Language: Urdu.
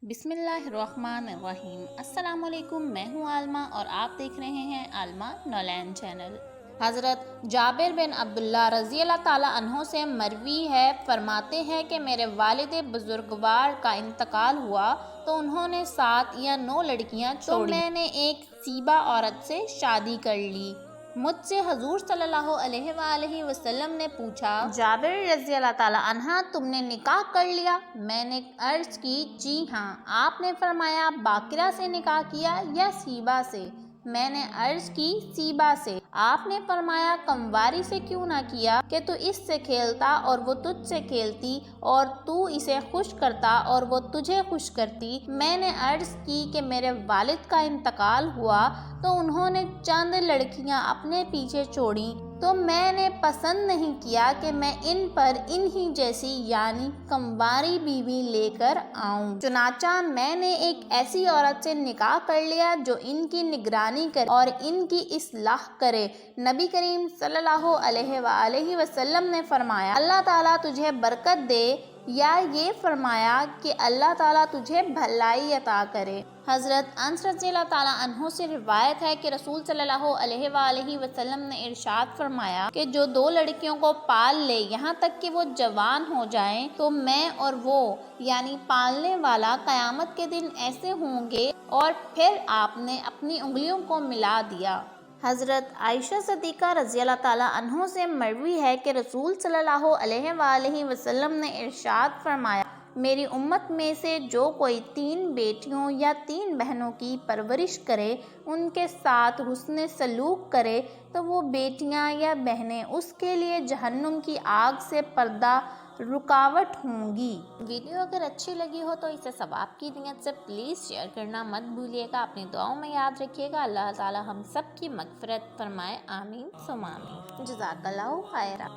بسم اللہ الرحمن الرحیم۔ السلام علیکم، میں ہوں عالمہ اور آپ دیکھ رہے ہیں عالمہ نولین چینل۔ حضرت جابر بن عبداللہ رضی اللہ تعالیٰ عنہ سے مروی ہے، فرماتے ہیں کہ میرے والد بزرگوار کا انتقال ہوا تو انہوں نے 7 یا 9 لڑکیاں چھوڑیں، تو میں نے ایک سیبہ عورت سے شادی کر لی۔ مجھ سے حضور صلی اللہ علیہ وآلہ وسلم نے پوچھا، جابر رضی اللہ تعالیٰ عنہ تم نے نکاح کر لیا؟ میں نے عرض کی جی ہاں۔ آپ نے فرمایا باقرہ سے نکاح کیا یا سیبہ سے؟ میں نے عرض کی سیبہ سے۔ آپ نے فرمایا کمواری سے کیوں نہ کیا کہ تو اس سے کھیلتا اور وہ تجھ سے کھیلتی، اور تو اسے خوش کرتا اور وہ تجھے خوش کرتی۔ میں نے عرض کی کہ میرے والد کا انتقال ہوا تو انہوں نے چند لڑکیاں اپنے پیچھے چھوڑیں، تو میں نے پسند نہیں کیا کہ میں ان پر انہی جیسی یعنی کمواری بیوی لے کر آؤں، چنانچہ میں نے ایک ایسی عورت سے نکاح کر لیا جو ان کی نگرانی کرے اور ان کی اصلاح کرے۔ نبی کریم صلی اللہ علیہ وآلہ وسلم نے فرمایا اللہ تعالیٰ تجھے برکت دے، یا یہ فرمایا کہ اللہ تعالیٰ تجھے بھلائی عطا کرے۔ حضرت انس رضی اللہ تعالیٰ عنہ سے روایت ہے کہ رسول صلی اللہ علیہ وآلہ وسلم نے ارشاد فرمایا کہ جو 2 لڑکیوں کو پال لے یہاں تک کہ وہ جوان ہو جائیں تو میں اور وہ یعنی پالنے والا قیامت کے دن ایسے ہوں گے، اور پھر آپ نے اپنی انگلیوں کو ملا دیا۔ حضرت عائشہ صدیقہ رضی اللہ تعالیٰ عنہ سے مروی ہے کہ رسول صلی اللہ علیہ وآلہ وسلم نے ارشاد فرمایا میری امت میں سے جو کوئی 3 بیٹیوں یا 3 بہنوں کی پرورش کرے، ان کے ساتھ حسن سلوک کرے، تو وہ بیٹیاں یا بہنیں اس کے لیے جہنم کی آگ سے پردہ رکاوٹ ہوں گی۔ ویڈیو اگر اچھی لگی ہو تو اسے ثواب کی نیت سے پلیز شیئر کرنا مت بھولیے گا۔ اپنی دعاؤں میں یاد رکھیے گا۔ اللہ تعالیٰ ہم سب کی مغفرت فرمائے، آمین ثم آمین۔ جزاک اللہ خیرہ۔